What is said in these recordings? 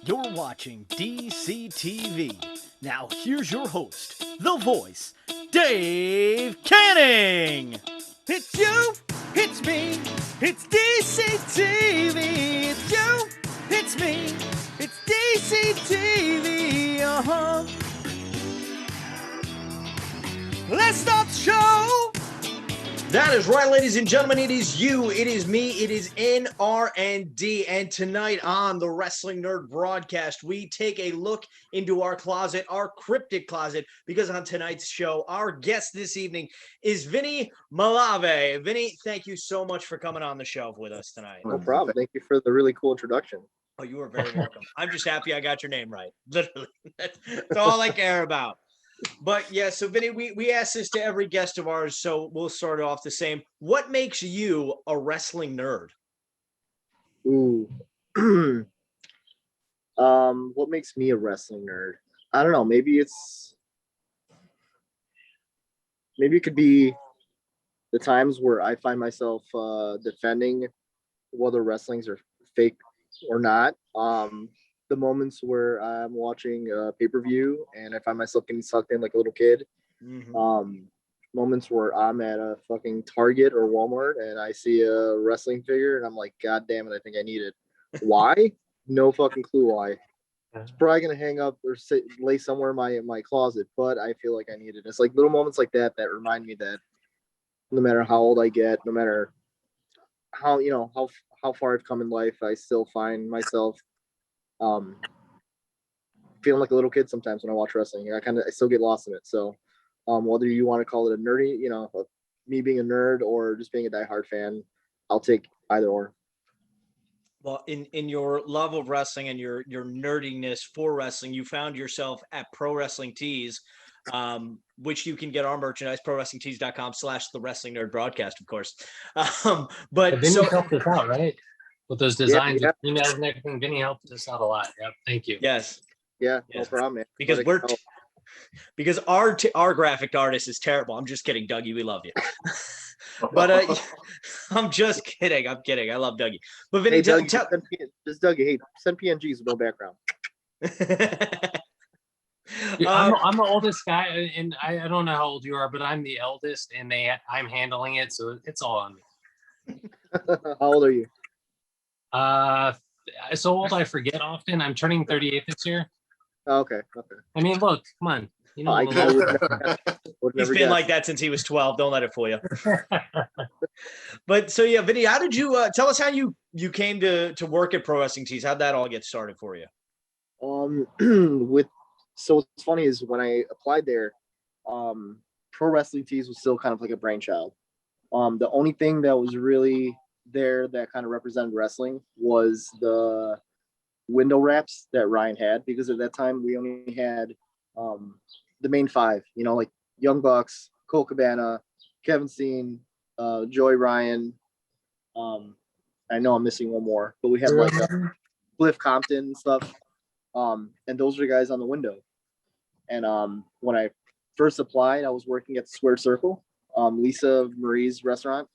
You're watching DCTV. Now here's your host, the voice, Dave Canning. It's you, it's me, it's DCTV. It's you, it's me, it's DCTV. Let's start the show. That is right, ladies and gentlemen. It is you, it is me, it is N.R.D. And tonight on the Wrestling Nerd Broadcast, we take a look into our closet, our cryptic closet, because on tonight's show, our guest this evening is Vinny Malave. Vinny, thank you so much for coming on the show with us tonight. No problem. Thank you for the really cool introduction. Oh, you are very welcome. I'm just happy I got your name right. Literally. That's all I care about. But yeah, so Vinny, we ask this to every guest of ours, so we'll start off the same. What makes you a wrestling nerd? Ooh. What makes me a wrestling nerd? I don't know. Maybe it could be the times where I find myself defending whether wrestlings are fake or not. The moments where I'm watching pay-per-view and I find myself getting sucked in like a little kid. Mm-hmm. Moments where I'm at a fucking Target or Walmart and I see a wrestling figure and I'm like, God damn it, I think I need it. Why? No fucking clue why. It's probably gonna hang up or lay somewhere in my closet, but I feel like I need it. It's like little moments like that that remind me that no matter how old I get, no matter how how far I've come in life, I still find myself feeling like a little kid sometimes when I watch wrestling. I still get lost in it. So whether you want to call it a nerdy, me being a nerd or just being a diehard fan, I'll take either or. Well, in your love of wrestling and your nerdiness for wrestling, you found yourself at Pro Wrestling Tees, which you can get our merchandise, prowrestlingtees.com/the Wrestling Nerd Broadcast, of course. But Vinny helped us out, right? With those designs, yeah. emails and everything. Vinny helped us out a lot. Yep. Thank you. Yes. Yeah, no problem, man. Because our graphic artist is terrible. I'm just kidding, Dougie. We love you. But I'm just kidding. I'm kidding. I love Dougie. But Vinny, Dougie, Dougie, hey, send PNGs with no background. I'm the oldest guy, and I don't know how old you are, but I'm the eldest, and I'm handling it, so it's all on me. How old are you? So old I forget often. I'm turning 38 this year. Oh, okay. I mean, look, come on. You know, he's been like that since he was 12. Don't let it fool you. But so yeah, Vinny, how did you tell us how you came to work at Pro Wrestling Tees? How'd that all get started for you? So what's funny is when I applied there, Pro Wrestling Tees was still kind of like a brainchild. The only thing that was really there that kind of represented wrestling was the window wraps that Ryan had, because at that time we only had the main five, like Young Bucks, Cole Cabana, Kevin Steen, Joey Ryan. I know I'm missing one more, but we had like Cliff Compton and stuff. And those are the guys on the window. And when I first applied, I was working at the Square Circle, Lisa Marie's restaurant.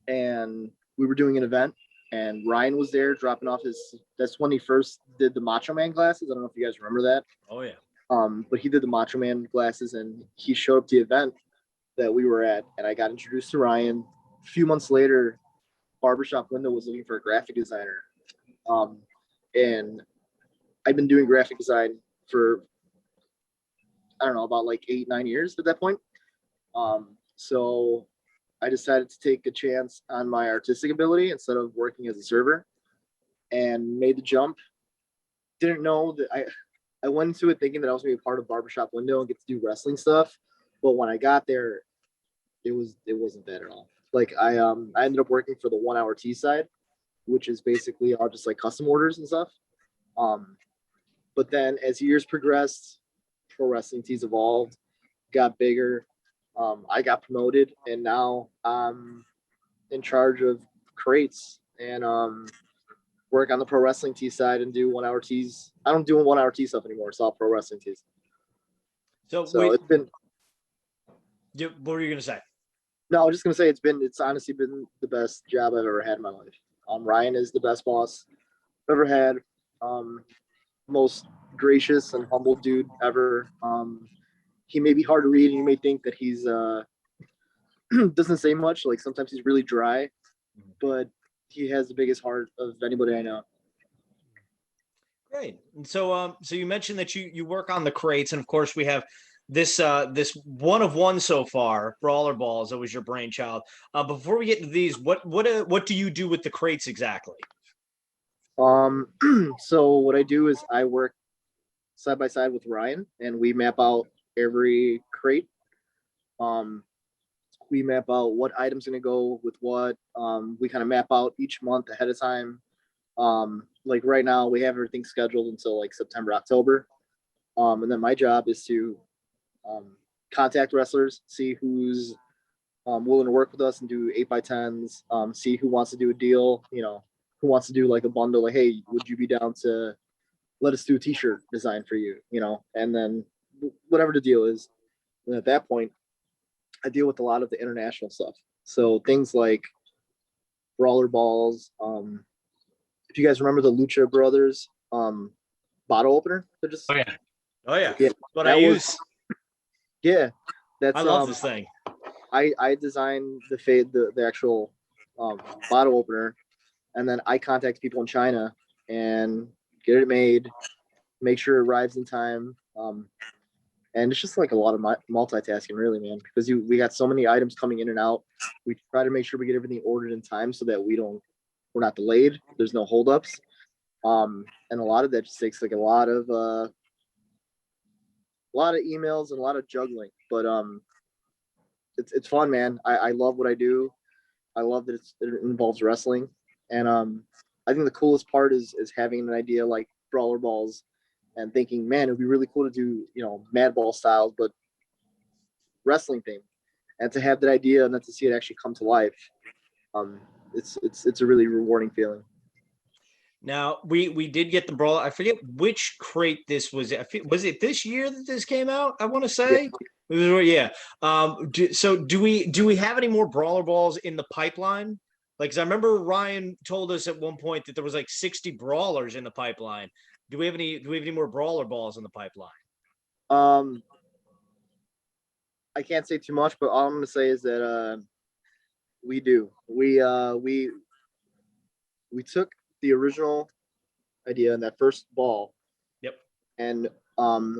And we were doing an event, and Ryan was there dropping off that's when he first did the Macho Man glasses. I don't know if you guys remember that. Oh yeah. But he did the Macho Man glasses, and he showed up to the event that we were at, and I got introduced to Ryan. A few months later, Barbershop Window was looking for a graphic designer. And I've been doing graphic design for, I don't know, about like 8-9 years at that point. So I decided to take a chance on my artistic ability instead of working as a server, and made the jump. Didn't know that I went into it thinking that I was going to be part of Barbershop Window and get to do wrestling stuff. But when I got there, it wasn't that at all. Like I ended up working for the 1 Hour Tee side, which is basically all just like custom orders and stuff. But then as years progressed, Pro Wrestling Tees evolved, got bigger. I got promoted, and now I'm in charge of crates and work on the Pro Wrestling Tee side and do 1 Hour Tees. I don't do 1 Hour Tee stuff anymore. It's all Pro Wrestling Tees. So it's been. What were you gonna say? No, I was just gonna say it's honestly been the best job I've ever had in my life. Ryan is the best boss. ever had. Most gracious and humble dude ever. He may be hard to read, and you may think that he's doesn't say much. Like sometimes he's really dry, but he has the biggest heart of anybody I know. Great. And so you mentioned that you work on the crates, and of course we have this this one of one so far, Brawler Balls. That was your brainchild. Before we get into these, what do you do with the crates exactly? So what I do is I work side by side with Ryan, and we map out every crate. Um, we map out what item's gonna go with what. We kind of map out each month ahead of time. Like right now, we have everything scheduled until like September, October. And then my job is to contact wrestlers, see who's willing to work with us and do 8x10s, see who wants to do a deal, who wants to do like a bundle, like, hey, would you be down to let us do a t-shirt design for you, and then whatever the deal is. And at that point, I deal with a lot of the international stuff. So things like brawler balls. If you guys remember the Lucha Brothers bottle opener, they're just Oh yeah. Yeah, What I use. Yeah, that's I love this thing. I designed the actual bottle opener, and then I contact people in China and get it made, make sure it arrives in time. And it's just like a lot of multitasking, really, man, because we got so many items coming in and out. We try to make sure we get everything ordered in time so that we're not delayed. There's no holdups. And a lot of that just takes like a lot of emails and a lot of juggling. But it's fun, man. I love what I do. I love that it involves wrestling. And I think the coolest part is having an idea like Brawler Balls and thinking, man, it'd be really cool to do, Madball styles, but wrestling theme. And to have that idea and then to see it actually come to life, it's a really rewarding feeling. Now we did get the brawl. I forget which crate this was. Was it this year that this came out? I want to say. Yeah. So do we have any more brawler balls in the pipeline? Like, 'cause I remember Ryan told us at one point that there was like 60 brawlers in the pipeline. Do we have any more brawler balls in the pipeline? I can't say too much, but all I'm gonna say is that we do. We took the original idea in that first ball. Yep. And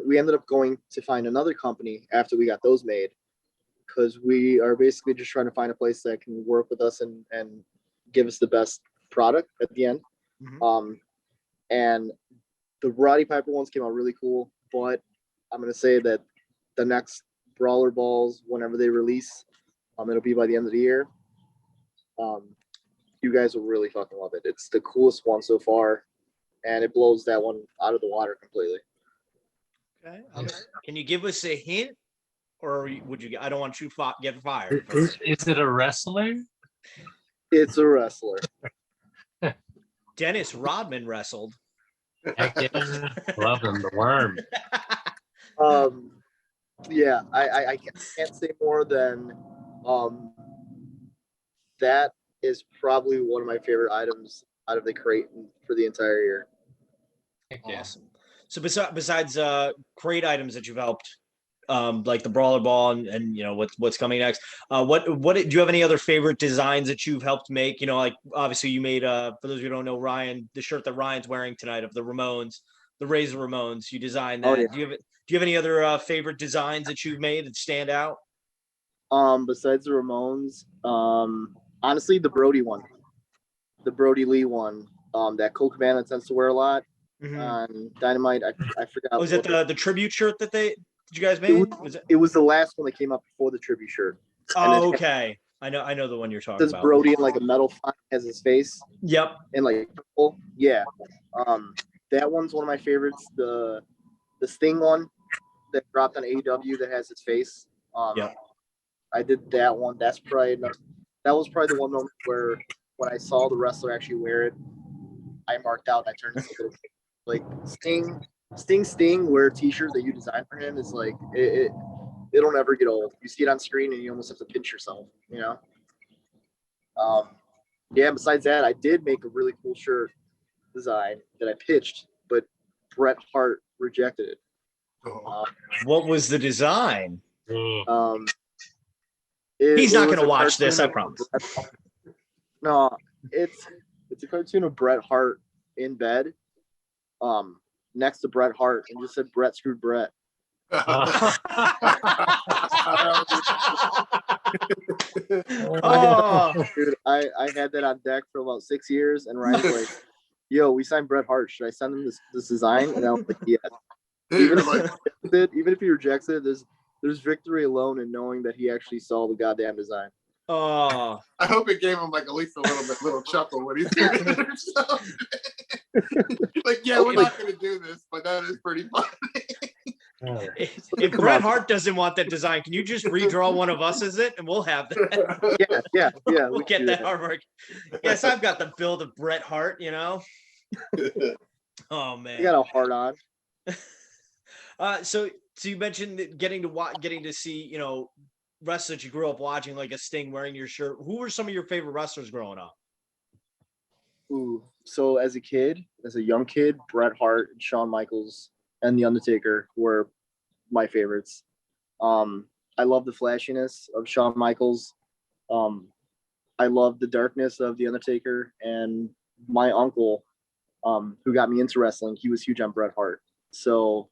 we ended up going to find another company after we got those made, because we are basically just trying to find a place that can work with us and give us the best product at the end. Mm-hmm. And the Roddy Piper ones came out really cool, but I'm gonna say that the next Brawler Balls, whenever they release, it'll be by the end of the year. You guys will really fucking love it. It's the coolest one so far, and it blows that one out of the water completely. Okay. Can you give us a hint, or would you? I don't want you to get fired. Is it a wrestler? It's a wrestler. Dennis Rodman wrestled. Heck yeah. Love him, the worm. Yeah, I can't say more than that is probably one of my favorite items out of the crate for the entire year. Heck yeah. Awesome. So besides crate items that you've helped, like the brawler ball and what's coming next, what do you have any other favorite designs that you've helped make? Like obviously you made for those who don't know, Ryan, the shirt that Ryan's wearing tonight of the Ramones, the Razor Ramones, you designed that. Oh, yeah. Do you have any other favorite designs that you've made that stand out? Besides the Ramones, honestly, the Brody one, the Brody Lee one, that Cole Cabana tends to wear a lot. Mm-hmm. Dynamite, I forgot. Was it the tribute shirt that you guys made? It was the last one that came up before the tribute shirt. Oh, okay. I know the one you're talking about. Brody in like a metal font has his face. Yep. And like purple. Yeah. That one's one of my favorites. The Sting one that dropped on AEW that has his face. Yep. I did that one. That was probably the one moment where when I saw the wrestler actually wear it, I marked out and I turned into like Sting wear a t-shirt that you designed for him is like it'll never get old. You see it on screen and you almost have to pinch yourself, Yeah, besides that, I did make a really cool shirt design that I pitched, but Bret Hart rejected it. What was the design? Um, He's not was going to a watch this, I cartoon of promise. No, it's a cartoon of Bret Hart in bed, next to Bret Hart, and just said Bret screwed Bret. Oh, Dude, I had that on deck for about 6 years, and Ryan's like, "Yo, we signed Bret Hart. Should I send him this design?" And I was like, "Yes." Even if he rejects it, there's victory alone in knowing that he actually saw the goddamn design. oh. I hope it gave him like at least a little chuckle when he's doing it or something. Like, yeah, we're not going to do this, but that is pretty funny. If Bret Hart doesn't want that design, can you just redraw one of us as it, and we'll have that. Yeah. We'll get that artwork. Yes, I've got the build of Bret Hart. Oh man, I got a heart on. So you mentioned that getting to see wrestlers you grew up watching, like a Sting wearing your shirt. Who were some of your favorite wrestlers growing up? Ooh, so as a young kid, Bret Hart, Shawn Michaels, and The Undertaker were my favorites. I love the flashiness of Shawn Michaels. I love the darkness of The Undertaker, and my uncle, who got me into wrestling, he was huge on Bret Hart. So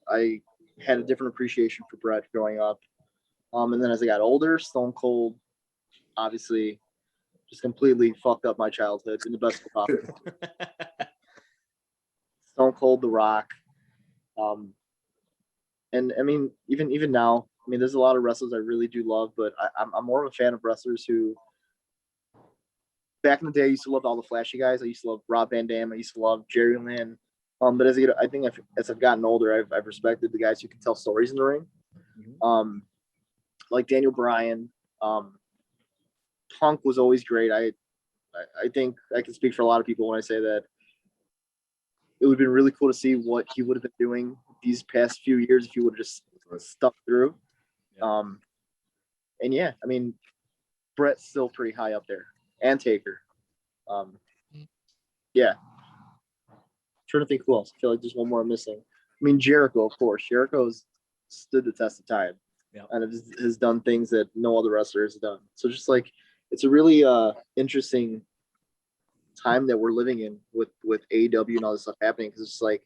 I had a different appreciation for Bret growing up. And then as I got older, Stone Cold, obviously, just completely fucked up my childhood in the best way possible. Stone Cold, The Rock. And I mean, even now, I mean, there's a lot of wrestlers I really do love, but I'm more of a fan of wrestlers who, back in the day, I used to love all the flashy guys. I used to love Rob Van Dam. I used to love Jerry Lynn. But as I've gotten older, I've respected the guys who can tell stories in the ring. Like Daniel Bryan. Punk was always great. I think I can speak for a lot of people when I say that it would have been really cool to see what he would have been doing these past few years if he would have just stuck through. And yeah, I mean, Bret's still pretty high up there, and Taker. Yeah. Trying to think who else. I feel like there's one more I'm missing. I mean, Jericho, of course. Jericho's stood the test of time, and has done things that no other wrestler has done. So just like, it's a really interesting time that we're living in with AEW and all this stuff happening, because it's like,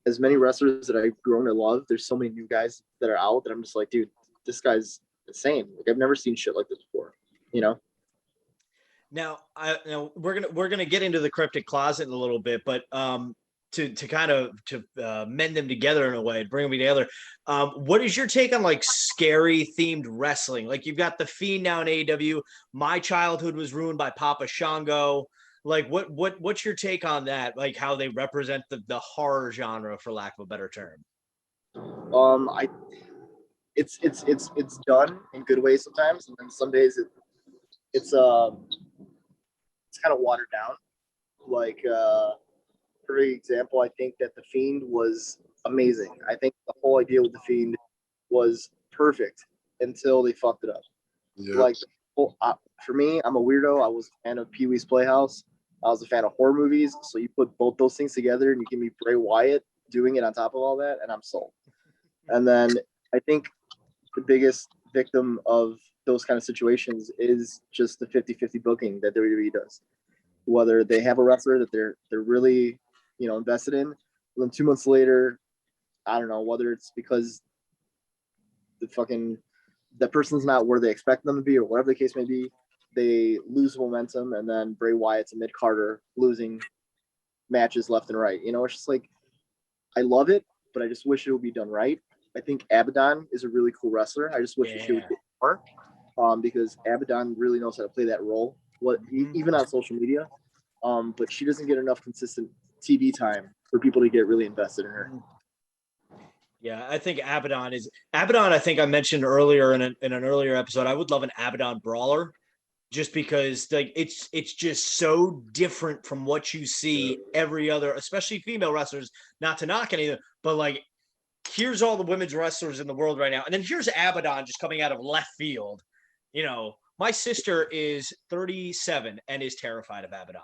as many wrestlers that I've grown to love, there's so many new guys that are out that I'm just like, dude, this guy's insane. Like, I've never seen shit like this before. Now, we're gonna get into the Cryptic Closet in a little bit, but to kind of mend them together in a way, bring them together. What is your take on like scary themed wrestling? Like, you've got the Fiend now in AEW. My childhood was ruined by Papa Shango. Like, what's your take on that? Like, how they represent the horror genre, for lack of a better term. It's done in good ways sometimes, and then some days it's kind of watered down. Like, for example, I think that the Fiend was amazing. I think the whole idea with the Fiend was perfect until they fucked it up. Yeah. Like, for me, I'm a weirdo. I was a fan of Pee-wee's Playhouse. I was a fan of horror movies. So you put both those things together and you give me Bray Wyatt doing it on top of all that, and I'm sold. And then I think the biggest victim of those kind of situations is just the 50-50 booking that WWE does. Whether they have a wrestler that they're really, invested in, and then 2 months later, I don't know, whether it's because that person's not where they expect them to be, or whatever the case may be, they lose momentum, and then Bray Wyatt's a mid-carder losing matches left and right. It's just like, I love it, but I just wish it would be done right. I think Abaddon is a really cool wrestler. I just wish that she would get more, because Abaddon really knows how to play that role, even on social media. But she doesn't get enough consistent TV time for people to get really invested in her. Yeah, I think Abaddon. I think I mentioned earlier in an earlier episode, I would love an Abaddon brawler, just because like it's just so different from what you see every other, especially female wrestlers. Not to knock anything, but like, here's all the women's wrestlers in the world right now, and then here's Abaddon just coming out of left field. My sister is 37 and is terrified of Abaddon.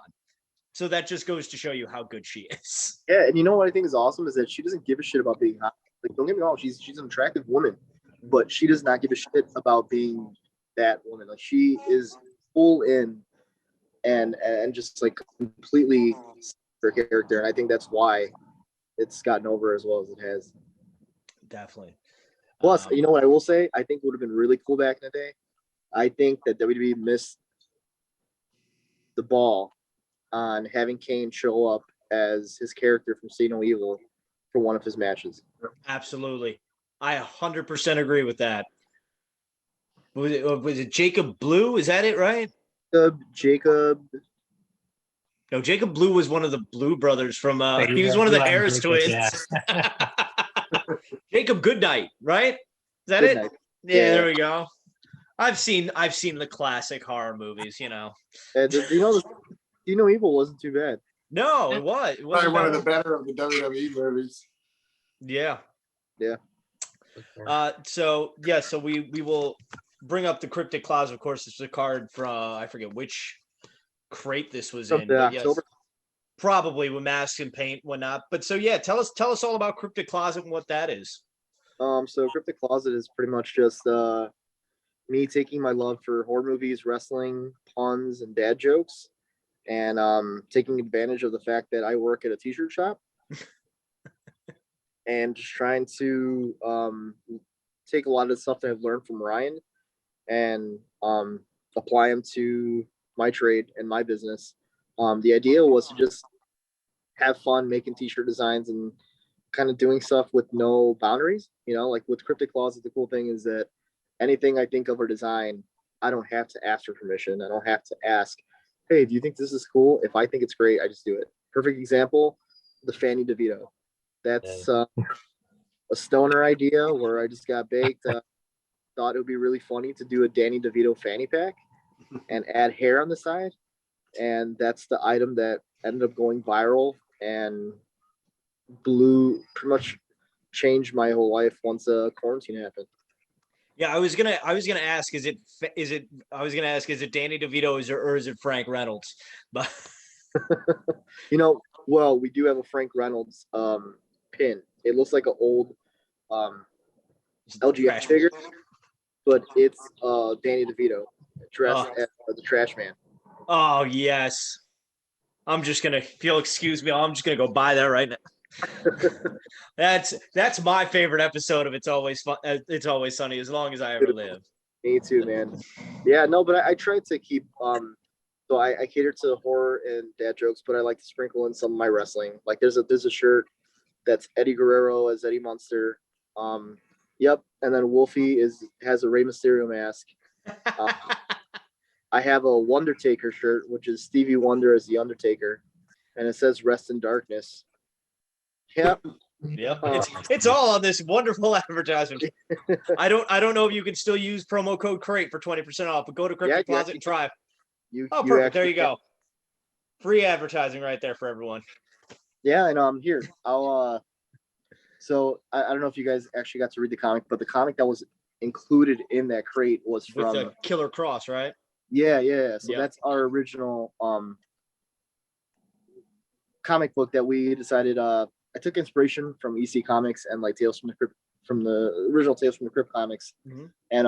So that just goes to show you how good she is. Yeah, and you know what I think is awesome is that she doesn't give a shit about being hot. Like, don't get me wrong, she's an attractive woman, but she does not give a shit about being that woman. Like, she is full in and just like completely her character, and I think that's why it's gotten over as well as it has. Definitely. Plus, you know what I will say? I think would have been really cool back in the day. I think that WWE missed the ball on having Kane show up as his character from See No Evil for one of his matches. Absolutely. I 100% agree with that. Was it Jacob Blue? Is that it, right? Jacob. No, Jacob Blue was one of the Blue brothers from he was Yeah, one of the Blue Eye Harris Jacob, twins. yeah. Jacob Goodnight, right? Is that Goodnight. it? Yeah, Yeah. there we go. I've seen the classic horror movies, you know. You know Evil wasn't too bad. No, it was. It Probably wasn't one of bad. the better of the WWE movies. Yeah. Yeah. So we will bring up the Cryptic Closet. Of course, it's a card from I forget which crate this was From in. the But yes, October. probably with masks and paint, whatnot. But so yeah, tell us all about Cryptic Closet and what that is. So Cryptic Closet is pretty much just me taking my love for horror movies, wrestling, puns, and dad jokes, and taking advantage of the fact that I work at a t-shirt shop, and just trying to take a lot of the stuff that I've learned from Ryan and apply them to my trade and my business. The idea was to just have fun making t-shirt designs and kind of doing stuff with no boundaries. You know, like with Cryptic Closet, the cool thing is that anything I think of or design, I don't have to ask for permission. I don't have to ask, hey, do you think this is cool? If I think it's great, I just do it. Perfect example, the Fanny DeVito. That's a stoner idea where I just got baked. Thought it would be really funny to do a Danny DeVito fanny pack and add hair on the side. And that's the item that ended up going viral and pretty much changed my whole life once quarantine happened. Yeah, I was gonna ask, is it Danny DeVito or is it Frank Reynolds? But You know, well, we do have a Frank Reynolds pin. It looks like an old LGF figure, but it's Danny DeVito dressed as the Trash Man. Oh yes. I'm just gonna, if you'll excuse me, I'm just gonna go buy that right now. That's my favorite episode of It's Always Fun. It's Always Sunny, as long as I ever live. Me too, man. Yeah, no, but I try to keep so I cater to horror and dad jokes, but I like to sprinkle in some of my wrestling. Like there's a shirt that's Eddie Guerrero as Eddie Munster. Yep, and then Wolfie has a Rey Mysterio mask. I have a Wondertaker shirt, which is Stevie Wonder as the Undertaker, and it says "Rest in Darkness." Yep. Yep. It's all on this wonderful advertisement. I don't know if you can still use promo code CRATE for 20% off, but go to Cryptic Closet and try. Perfect. There you go. Free advertising right there for everyone. Yeah, and here I'll so I don't know if you guys actually got to read the comic, but the comic that was included in that crate was from with the Killer Cross, right? Yeah. So that's our original comic book that we decided. I took inspiration from EC Comics and like Tales from the Crypt, from the original Tales from the Crypt comics, and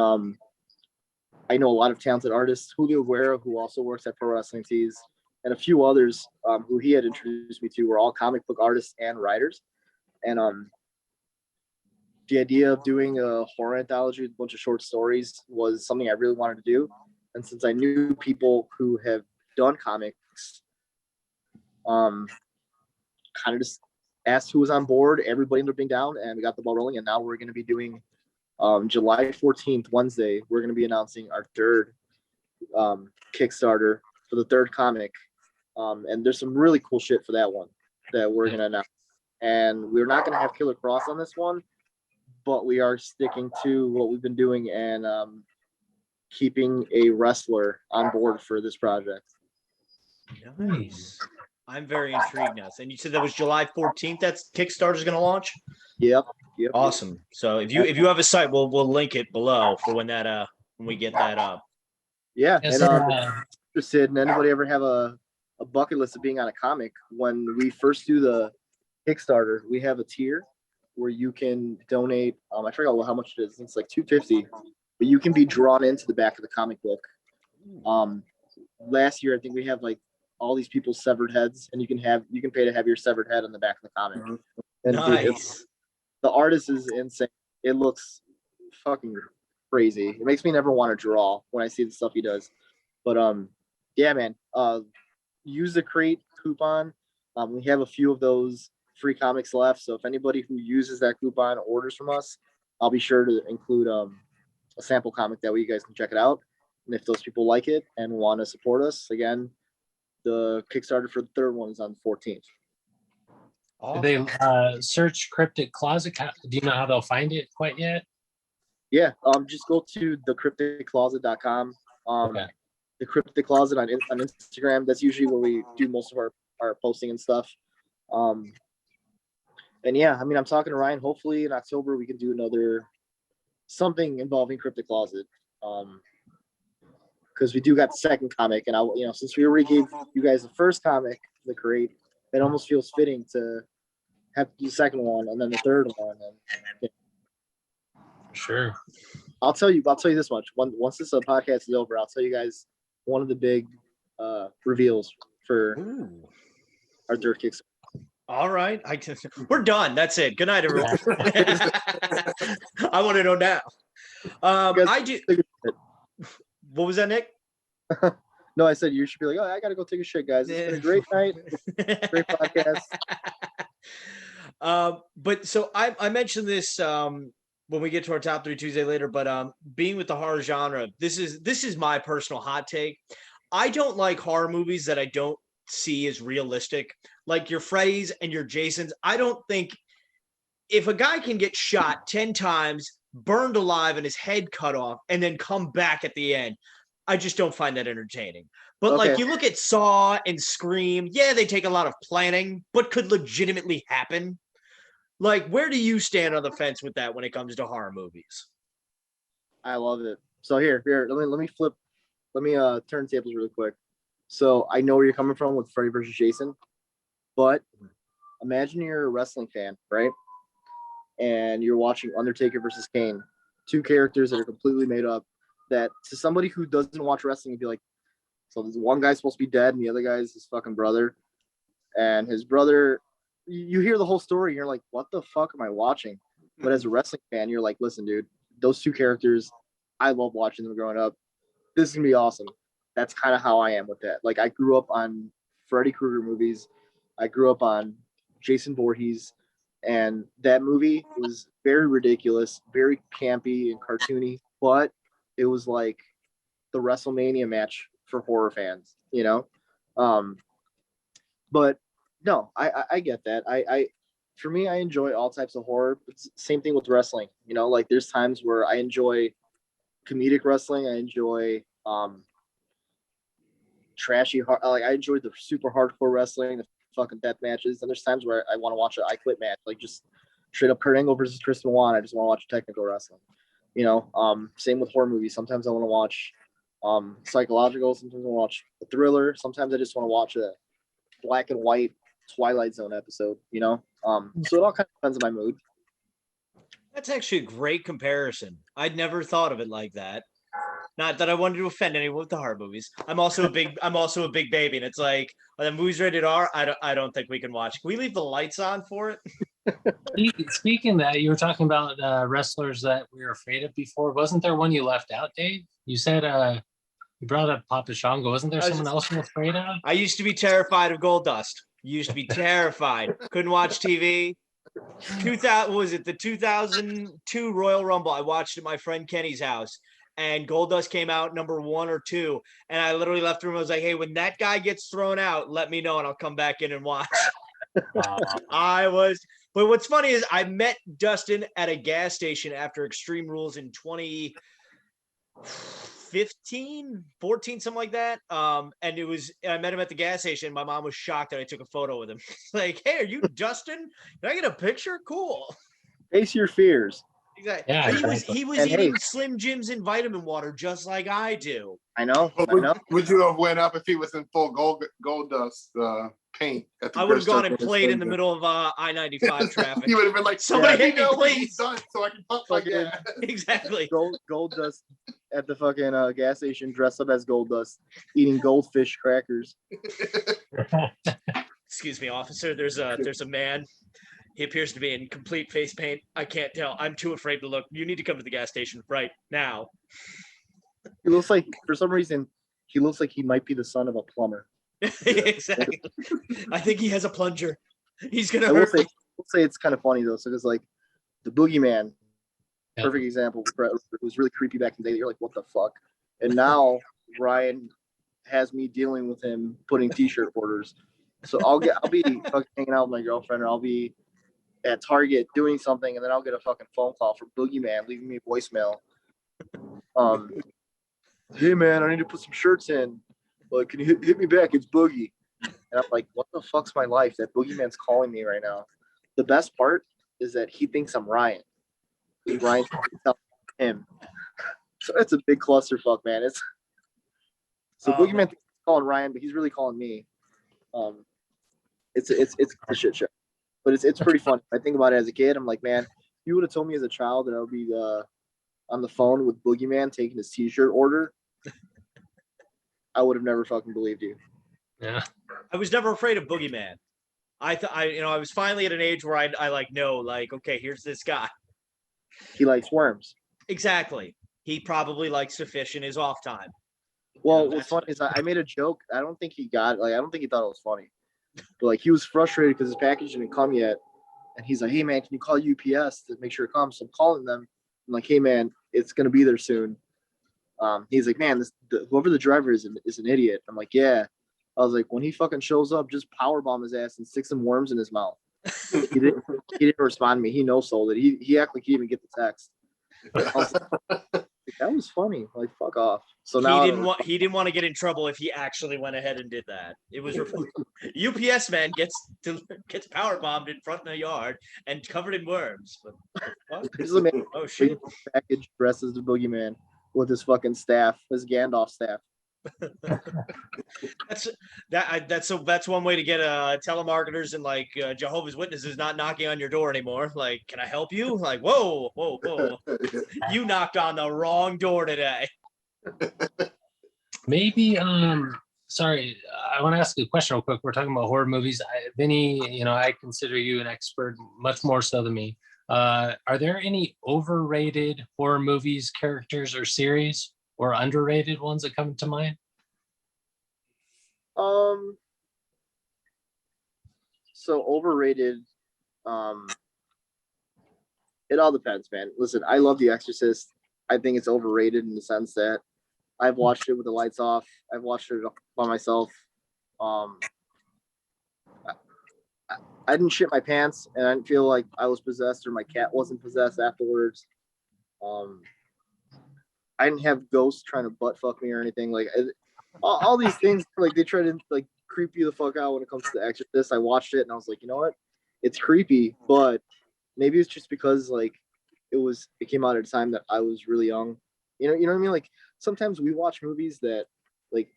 I know a lot of talented artists, Julio Guerra, who also works at Pro Wrestling Tees, and a few others who he had introduced me to were all comic book artists and writers. And the idea of doing a horror anthology with a bunch of short stories was something I really wanted to do. And since I knew people who have done comics, kind of just asked who was on board. Everybody ended up being down, and we got the ball rolling. And now we're going to be doing July 14th, Wednesday. We're going to be announcing our third Kickstarter for the third comic. And there's some really cool shit for that one that we're going to announce. And we're not going to have Killer Cross on this one, but we are sticking to what we've been doing and keeping a wrestler on board for this project. Nice. I'm very intrigued now. And you said that was July 14th. That's Kickstarter's going to launch. Yep. Awesome. So if you have a site, we'll link it below for when that when we get that up. Yeah. Yes, and interested, and anybody ever have a a bucket list of being on a comic. When we first do the Kickstarter, we have a tier where you can donate. I forgot how much it is. It's like $250, but you can be drawn into the back of the comic book. Last year, I think we have like all these people's severed heads, and you can pay to have your severed head on the back of the comic. And Nice. the artist is insane. It looks fucking crazy. It makes me never want to draw when I see the stuff he does. But yeah, man. Use the crate coupon. We have a few of those free comics left. So if anybody who uses that coupon orders from us, I'll be sure to include a sample comic, that way you guys can check it out. And if those people like it and want to support us, again, the Kickstarter for the third one is on the 14th. Do they search Cryptic Closet? Do you know how they'll find it quite yet? Yeah, just go to thecrypticcloset.com. Okay. The Cryptic Closet on Instagram. That's usually where we do most of our posting and stuff. And yeah, I mean, I'm talking to Ryan. Hopefully in October we can do something involving Cryptic Closet. Because we do got the second comic, and since we already gave you guys the first comic, the crate, it almost feels fitting to have to do the second one and then the third one. And Sure. I'll tell you this much. Once this podcast is over, I'll tell you guys one of the big reveals for our third Kickstarter. All right. We're done. That's it. Good night, everyone. I want to know now. I do. What was that, Nick? No, I said you should be like, oh, I got to go take a shit, guys. It's been a great night. Great podcast. But so I mentioned this when we get to our top 3 Tuesday later, but being with the horror genre, this is my personal hot take. I don't like horror movies that I don't see as realistic, like your Freddys and your Jasons. I don't think if a guy can get shot 10 times, burned alive, and his head cut off, and then come back at the end, I just don't find that entertaining. But like you look at Saw and Scream, yeah, they take a lot of planning, but could legitimately happen. Like, where do you stand on the fence with that when it comes to horror movies? I love it. So here, let me turn tables really quick. So I know where you're coming from with Freddy versus Jason, but imagine you're a wrestling fan, right? And you're watching Undertaker versus Kane, 2 characters that are completely made up, that to somebody who doesn't watch wrestling would be like, so there's one guy's supposed to be dead and the other guy's his fucking brother. And his brother, you hear the whole story and you're like, what the fuck am I watching? But as a wrestling fan, you're like, listen, dude, those 2 characters, I love watching them growing up. This is gonna be awesome. That's kind of how I am with that. Like, I grew up on Freddy Krueger movies. I grew up on Jason Voorhees. And that movie was very ridiculous, very campy and cartoony, but it was like the WrestleMania match for horror fans, But no, I get that. For me, I enjoy all types of horror. It's same thing with wrestling. Like there's times where I enjoy comedic wrestling. I enjoy trashy, like I enjoy the super hardcore wrestling, the fucking death matches. And there's times where I want to watch an I Quit match, like just straight up Kurt Angle versus Chris Benoit. I just want to watch technical wrestling. Same with horror movies. Sometimes I want to watch psychological. Sometimes I want to watch a thriller. Sometimes I just want to watch a black and white Twilight Zone episode. So it all kind of depends on my mood. That's actually a great comparison. I'd never thought of it like that. Not that I wanted to offend anyone with the horror movies. I'm also a big baby, and it's like when the movie's rated R, I don't think we can watch. Can we leave the lights on for it? Speaking of that, you were talking about wrestlers that we were afraid of before. Wasn't there one you left out, Dave? You said you brought up Papa Shango. Wasn't there someone else you were afraid of? I used to be terrified of Goldust. Used to be terrified. Couldn't watch TV. 2000 was it the 2002 Royal Rumble? I watched at my friend Kenny's house, and Goldust came out number 1 or 2, and I literally left the room. I was like, "Hey, when that guy gets thrown out, let me know, and I'll come back in and watch." But what's funny is I met Dustin at a gas station after Extreme Rules in 2015, 14, something like that. And I met him at the gas station. My mom was shocked that I took a photo with him. Like, "Hey, are you Dustin? Can I get a picture? Cool." Face your fears. Exactly. Yeah, He was And hey- eating Slim Jims and vitamin water just like I do. I know. Would you have went up if he was in full gold dust paint? At the I would have Crystal gone and played in the middle of I-95 traffic. You would have been like, Somebody "Let hit me, know when please." he's done so I can pump my Fucking- gas. Exactly. Gold dust at the fucking gas station, dressed up as Gold Dust, eating goldfish crackers. Excuse me, officer. There's a man. He appears to be in complete face paint. I can't tell. I'm too afraid to look. You need to come to the gas station right now. He looks like, for some reason, he looks like he might be the son of a plumber. Exactly. I think he has a plunger. He's gonna I will hurt me. say it's kind of funny though, so it's like the boogeyman, Yeah. perfect example. It was really creepy back in the day. You're like, what the fuck? And now Ryan has me dealing with him putting t-shirt orders. So I'll be fucking hanging out with my girlfriend, or I'll be at Target doing something, and then I'll get a fucking phone call from Boogeyman leaving me a voicemail. Hey man, I need to put some shirts in. Like, can you hit me back? It's Boogie. And I'm like, what the fuck's my life? That Boogeyman's calling me right now. The best part is that he thinks I'm Ryan. Ryan's telling him. So it's a big clusterfuck, man. Boogeyman thinks he's calling Ryan, but he's really calling me. It's a shit show. But it's pretty fun. I think about it as a kid. I'm like, man, if you would have told me as a child that I would be on the phone with Boogeyman taking his t-shirt order, I would have never fucking believed you. Yeah. I was never afraid of Boogeyman. I was finally at an age where I like know, like, okay, here's this guy. He likes worms. Exactly. He probably likes to fish in his off time. Well, Yeah, what's funny is I made a joke. I don't think he got it. Like, I don't think he thought it was funny. But like, he was frustrated because his package didn't come yet. And he's like, hey man, can you call UPS to make sure it comes? So I'm calling them. I'm like, hey man, it's gonna be there soon. He's like, man, whoever the driver is an idiot. I'm like, yeah. I was like, when he fucking shows up, just powerbomb his ass and stick some worms in his mouth. He didn't respond to me. He no-sold it. He acted like he didn't even get the text. I was like, that was funny. Like, fuck off. So now He didn't want to get in trouble if he actually went ahead and did that. It was UPS man gets power bombed in front of the yard and covered in worms. But what? Oh shit! Package dressed as the Boogeyman with his fucking staff, his Gandalf staff. That's one way to get telemarketers and like Jehovah's Witnesses not knocking on your door anymore. Like, can I help you? Like, whoa, you knocked on the wrong door today. Maybe sorry, I want to ask you a question real quick. We're talking about horror movies. Vinny, I consider you an expert, much more so than me. Are there any overrated horror movies, characters, or series, or underrated ones that come to mind? So overrated. It all depends, man. Listen, I love The Exorcist. I think it's overrated in the sense that I've watched it with the lights off. I've watched it by myself. I didn't shit my pants, and I didn't feel like I was possessed or my cat wasn't possessed afterwards. I didn't have ghosts trying to butt fuck me or anything. Like all these things, like they try to like creep you the fuck out when it comes to The Exorcist. I watched it and I was like, you know what? It's creepy, but maybe it's just because like it came out at a time that I was really young. You know what I mean? Like sometimes we watch movies that like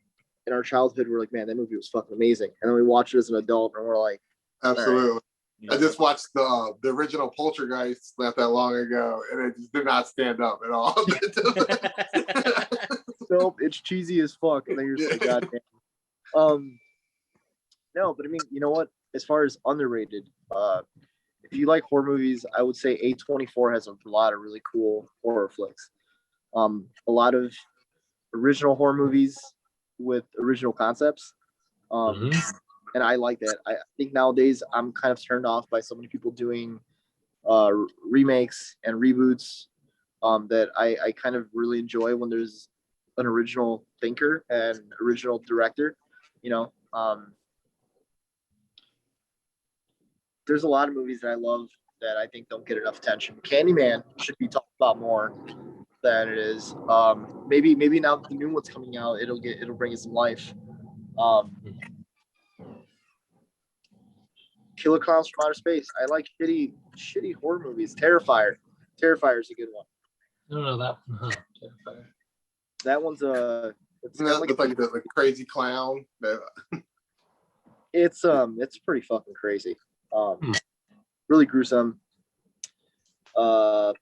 in our childhood we're like, man, that movie was fucking amazing, and then we watch it as an adult and we're like, absolutely. Right. I just watched the original Poltergeist not that long ago, and it just did not stand up at all. Nope, it's cheesy as fuck, and then you're just like, goddamn. No, but I mean, you know what? As far as underrated, if you like horror movies, I would say A24 has a lot of really cool horror flicks. A lot of original horror movies with original concepts. And I like that. I think nowadays I'm kind of turned off by so many people doing remakes and reboots that I kind of really enjoy when there's an original thinker and original director. There's a lot of movies that I love that I think don't get enough attention. Candyman should be talked about more than it is. Maybe now that the new one's coming out, it'll bring it some life. Killer Clowns from Outer Space. I like shitty horror movies. Terrifier. Terrifier's a good one. I don't know that one. Huh? Terrifier. That one's it's got Like the crazy clown. it's pretty fucking crazy. Really gruesome. The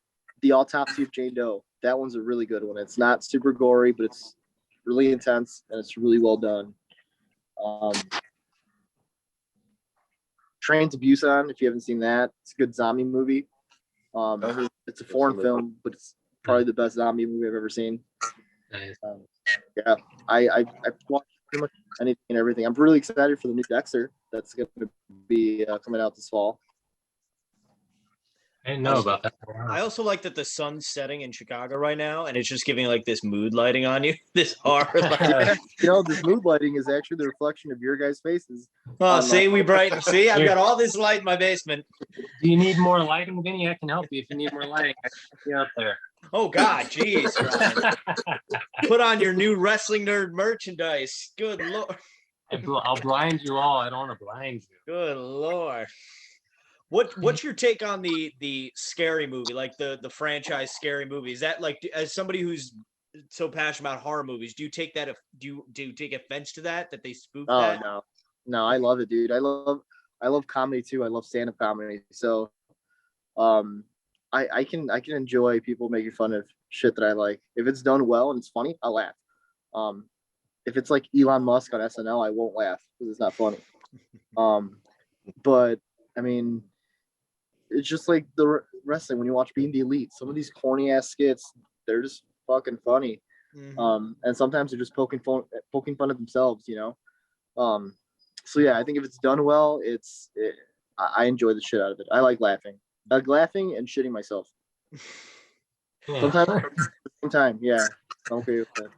Autopsy of Jane Doe. That one's a really good one. It's not super gory, but it's really intense and it's really well done. Train to Busan, if you haven't seen that, it's a good zombie movie. It's a foreign film, but it's probably the best zombie movie I've ever seen. Nice. Yeah, I watched pretty much anything and everything. I'm really excited for the new Dexter that's going to be coming out this fall. I didn't know about that. I also like that the sun's setting in Chicago right now, and it's just giving like this mood lighting on you. This hard light. You know, this mood lighting is actually the reflection of your guys' faces. Oh, see, we brighten. See, I've got all this light in my basement. Do you need more lighting, Vinny? I can help you if you need more lighting. I can get up there. Oh God, jeez, Ryan. Put on your new Wrestling Nerd merchandise. Good Lord. I'll blind you all. I don't want to blind you. Good Lord. What's your take on the scary movie, like the franchise scary movie? Is that like, as somebody who's so passionate about horror movies, do you take that? Do you take offense to that they spoof that? No, I love it, dude. I love comedy too. I love stand-up comedy. So, I can enjoy people making fun of shit that I like. If it's done well and it's funny, I'll laugh. If it's like Elon Musk on SNL, I won't laugh because it's not funny. But I mean, it's just like the wrestling when you watch Being the Elite. Some of these corny ass skits, they're just fucking funny. Mm-hmm. And sometimes they're just poking fun at themselves, you know. So yeah, I think if it's done well, I enjoy the shit out of it. I like laughing. I like laughing and shitting myself. Sometimes at the same time, yeah. I'm okay with that.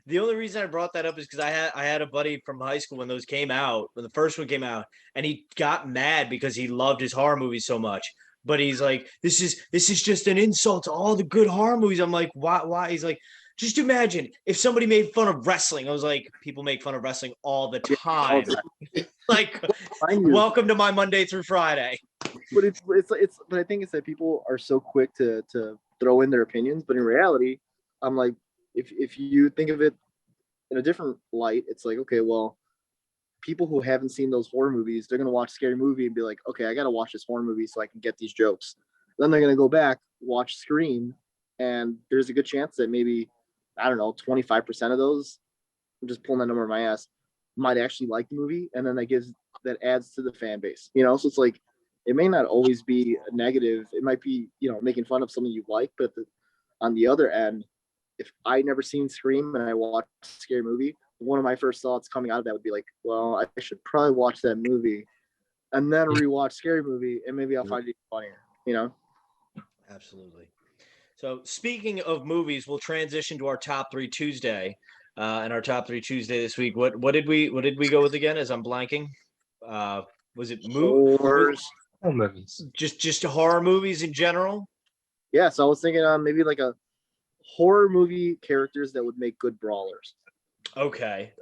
The only reason I brought that up is because I had a buddy from high school when those came out, when the first one came out, and he got mad because he loved his horror movies so much. But he's like, this is just an insult to all the good horror movies. I'm like, why? He's like, just imagine if somebody made fun of wrestling. I was like, people make fun of wrestling all the time. Like, welcome to my Monday through Friday. But but I think it's that people are so quick to throw in their opinions, but in reality, I'm like, if you think of it in a different light, it's like, okay, well, people who haven't seen those horror movies, they're gonna watch Scary Movie and be like, okay, I gotta watch this horror movie so I can get these jokes. Then they're gonna go back, watch Scream, and there's a good chance that maybe, I don't know, 25% of those, I'm just pulling that number in my ass, might actually like the movie, and then that adds to the fan base, you know. So it's like, it may not always be a negative. It might be, you know, making fun of something you like, but on the other end, if I never seen Scream and I watched a Scary Movie, one of my first thoughts coming out of that would be like, well, I should probably watch that movie and then rewatch Scary Movie, and maybe I'll find it funnier, you know? Absolutely. So speaking of movies, we'll transition to our top 3 Tuesday. And our top 3 Tuesday this week. What did we go with again? As I'm blanking. Was it movies? Just horror movies in general? Yeah, so I was thinking maybe like a horror movie characters that would make good brawlers. Okay.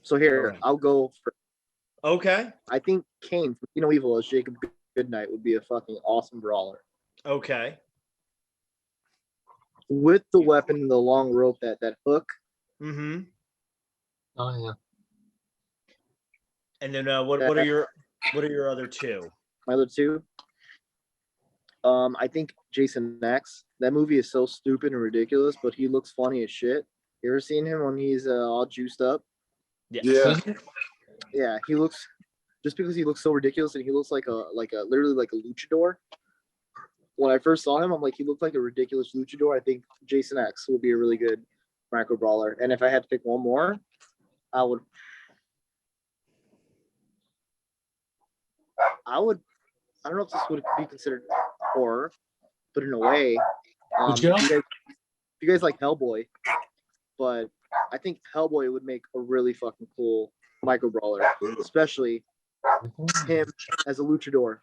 So here, I'll go for. Okay. I think Kane from You Know Evil as Jacob Goodnight would be a fucking awesome brawler. Okay. With the weapon and the long rope, that hook. Mm-hmm. Oh yeah. And then what are your other two? My other two. I think Jason X. That movie is so stupid and ridiculous, but he looks funny as shit. You ever seen him when he's all juiced up? Yeah. Yeah, he looks, just because he looks so ridiculous, and he looks like a literally like a luchador. When I first saw him, I'm like, he looked like a ridiculous luchador. I think Jason X would be a really good micro brawler. And if I had to pick one more, I don't know if this would be considered horror, but in a way, if you guys like Hellboy, but I think Hellboy would make a really fucking cool micro brawler, especially him as a luchador.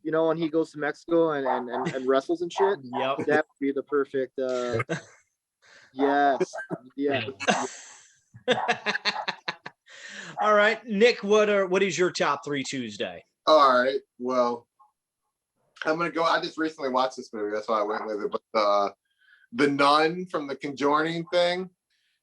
You know, when he goes to Mexico and wrestles and shit. Yep. That would be the perfect. Yes. Yeah. All right, Nick. What is your top 3 Tuesday? All right. Well, I'm gonna go. I just recently watched this movie. That's why I went with it. But the nun from the Conjuring thing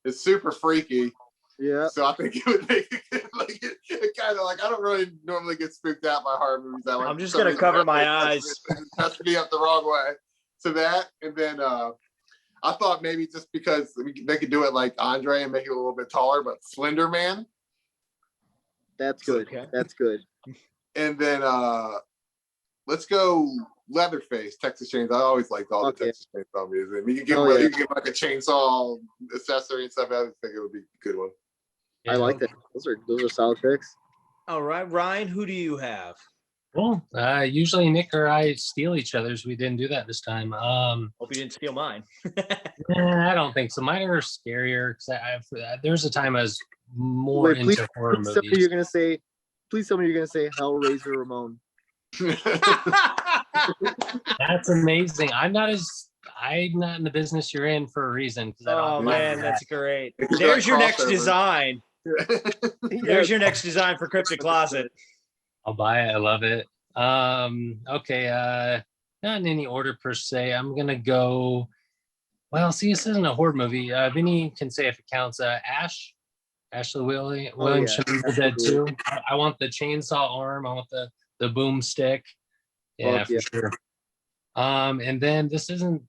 is super freaky. Yeah. So I think it would make it like it kind of like I don't really normally get spooked out by horror movies. I'm just gonna cover my eyes. It messed me up the wrong way. So that, and then I thought maybe just because they could do it like Andre and make it a little bit taller, but Slender Man. That's good. Okay. That's good. And then let's go Leatherface, Texas Chainsaw. I always liked all the Texas Chainsaw music. You can give you can give like a chainsaw accessory and stuff. I think it would be a good one. I like that. Those are solid picks. All right, Ryan, who do you have? Well, usually Nick or I steal each other's. We didn't do that this time. Hope you didn't steal mine. I don't think so. Mine are scarier because there's a time I was more into horror movies. Please tell me you're gonna say Hellraiser Ramon. That's amazing. I'm not in the business you're in for a reason. Oh man, that's great. There's your next design. There's your next design for Cryptic Closet. I'll buy it. I love it. Okay. Not in any order per se. I'm gonna go. Well, see, this isn't a horror movie. Vinny can say if it counts. Ashley Williams should be dead too. I want the chainsaw arm. I want the boomstick. Yeah, for sure. And then this isn't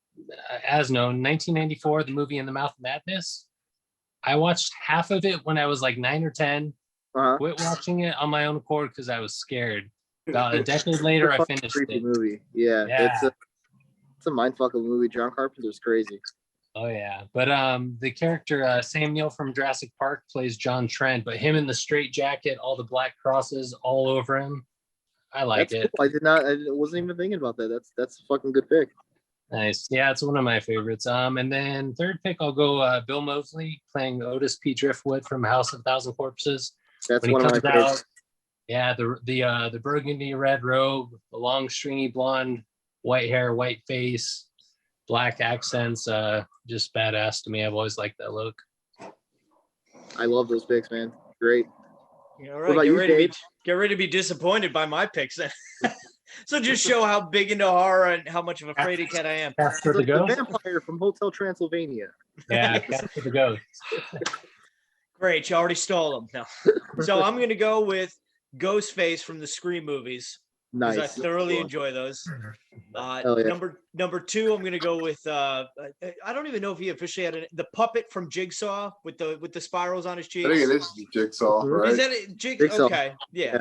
as known. 1994, the movie In the Mouth of Madness. I watched half of it when I was like 9 or 10. Quit watching it on my own accord because I was scared. About a decade later, I finished it. Movie. Yeah. It's a mindfucking movie. John Carpenter's crazy. Oh yeah, but the character Sam Neill from Jurassic Park plays John Trent, but him in the straight jacket, all the black crosses all over him. I like it. Cool. I wasn't even thinking about that. That's a fucking good pick. Nice. Yeah, it's one of my favorites. And then third pick, I'll go Bill Moseley playing Otis P. Driftwood from House of Thousand Corpses. That's one of my favorites. Yeah, the burgundy red robe, the long stringy blonde, white hair, white face, black accents, just badass to me. I've always liked that look. I love those picks, man. Great. All right, get ready to be disappointed by my picks then. So just show how big into horror and how much of a fraidy cat I am. Casper the Ghost. Vampire from Hotel Transylvania. Yeah, Casper the Ghost. Great, you already stole them. No. So I'm gonna go with Ghostface from the Scream movies. Nice. I thoroughly enjoy those. Yeah. Number two, I'm gonna go with I don't even know if he officially had the puppet from Jigsaw with the spirals on his cheeks. I think it is Jigsaw, right? Is that it? Jigsaw? Okay, yeah.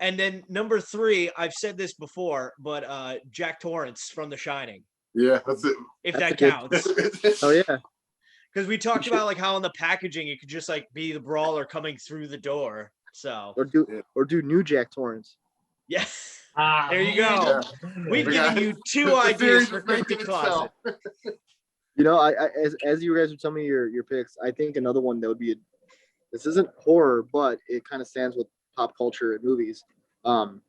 And then number three, I've said this before, but Jack Torrance from The Shining. Yeah, that's it. If that counts. Oh yeah. Because we talked about like how on the packaging it could just like be the brawler coming through the door. So or do new Jack Torrance. Yes. There you go. We've given you two ideas for Cryptic Closet. You know, as you guys are telling me your picks, I think another one that would be this isn't horror, but it kind of stands with pop culture and movies. Hold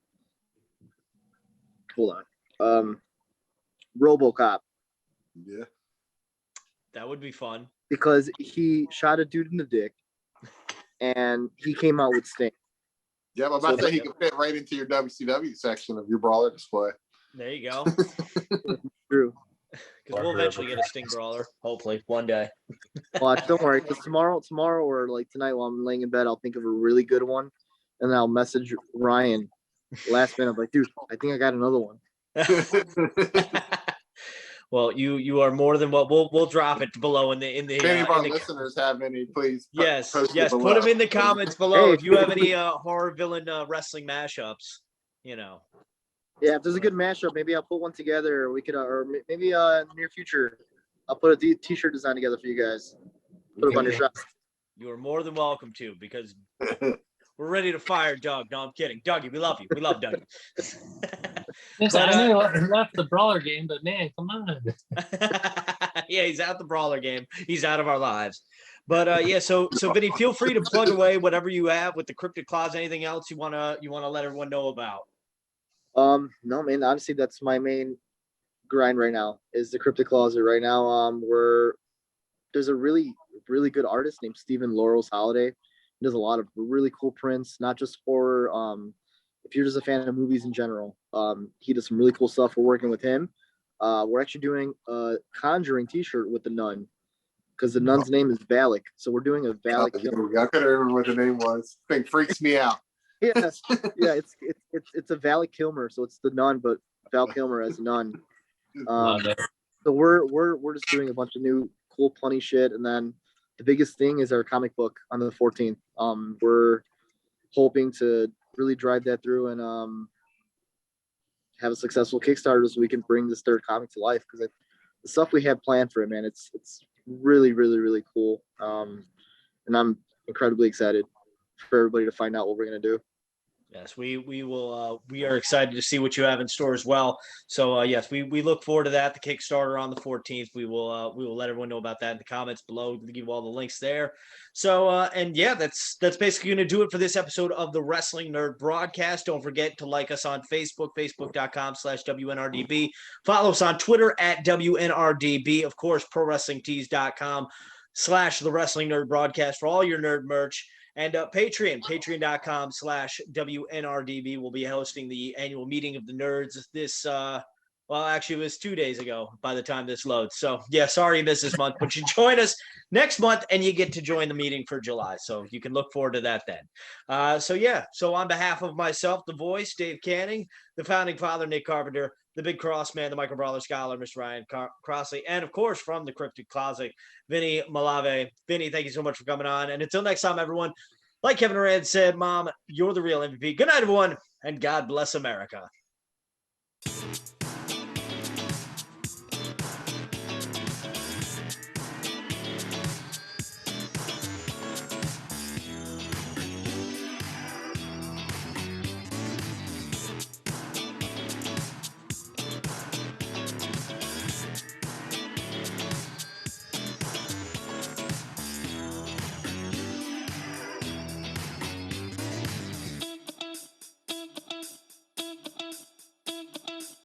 on. RoboCop. Yeah. That would be fun. Because he shot a dude in the dick and he came out with Sting. Yeah, I'm about to say he can fit right into your WCW section of your brawler display. There you go. True. Because we'll eventually get a Sting brawler, hopefully, one day. Watch, don't worry, because tomorrow or like tonight while I'm laying in bed, I'll think of a really good one, and then I'll message Ryan last minute. I'm like, dude, I think I got another one. Well, you are more than what we'll drop it below in the. If any of our listeners have any, please. Yes, put them in the comments below if you have any horror villain wrestling mashups. You know. Yeah, if there's a good mashup, maybe I'll put one together. We could, or maybe in the near future, I'll put a t-shirt design together for you guys. Put it on your shop. You are more than welcome to, because we're ready to fire Doug. No, I'm kidding. Dougie, we love you. We love Dougie. I know he left the brawler game, but man, come on. Yeah, he's out the brawler game. He's out of our lives. But yeah, so Vinny, feel free to plug away whatever you have with the Cryptic Closet. Anything else you wanna let everyone know about? No, man. Honestly, that's my main grind right now. Is the Cryptic Closet right now. There's a really good artist named Stephen Laurels Holiday. He does a lot of really cool prints, not just horror, if you're just a fan of movies in general, he does some really cool stuff. We're working with him. We're actually doing a Conjuring T-shirt with the nun, because the nun's name is Valak. So we're doing a Valak. I couldn't remember what the name was. Thing freaks me out. Yeah, it's a Valak Kilmer. So it's the nun, but Val Kilmer as nun. Love it. So we're just doing a bunch of new cool punny shit, and then the biggest thing is our comic book on the 14th. We're hoping to really drive that through and have a successful Kickstarter so we can bring this third comic to life, because the stuff we have planned for it, man, it's really, really, really cool. And I'm incredibly excited for everybody to find out what we're gonna do. Yes, we will. We are excited to see what you have in store as well. So yes, we look forward to that. The Kickstarter on the 14th. We will let everyone know about that in the comments below. We'll give all the links there. So and yeah, that's basically going to do it for this episode of the Wrestling Nerd Broadcast. Don't forget to like us on Facebook, facebook.com/WNRDB. Follow us on Twitter at WNRDB. Of course, ProWrestlingTees.com/the Wrestling Nerd Broadcast for all your nerd merch. And patreon.com/WNRDB will be hosting the annual meeting of the nerds this, well, actually it was 2 days ago by the time this loads. So yeah, sorry you missed this month, but you join us next month and you get to join the meeting for July. So you can look forward to that then. So yeah, so on behalf of myself, the voice, Dave Canning, the founding father, Nick Carpenter, the big cross man, the Michael Brawler scholar, Mr. Ryan Crossley, and of course from the Cryptic Closet, Vinny Malave. Vinny, thank you so much for coming on. And until next time, everyone, like Kevin Durant said, Mom, you're the real MVP. Good night, everyone, and God bless America.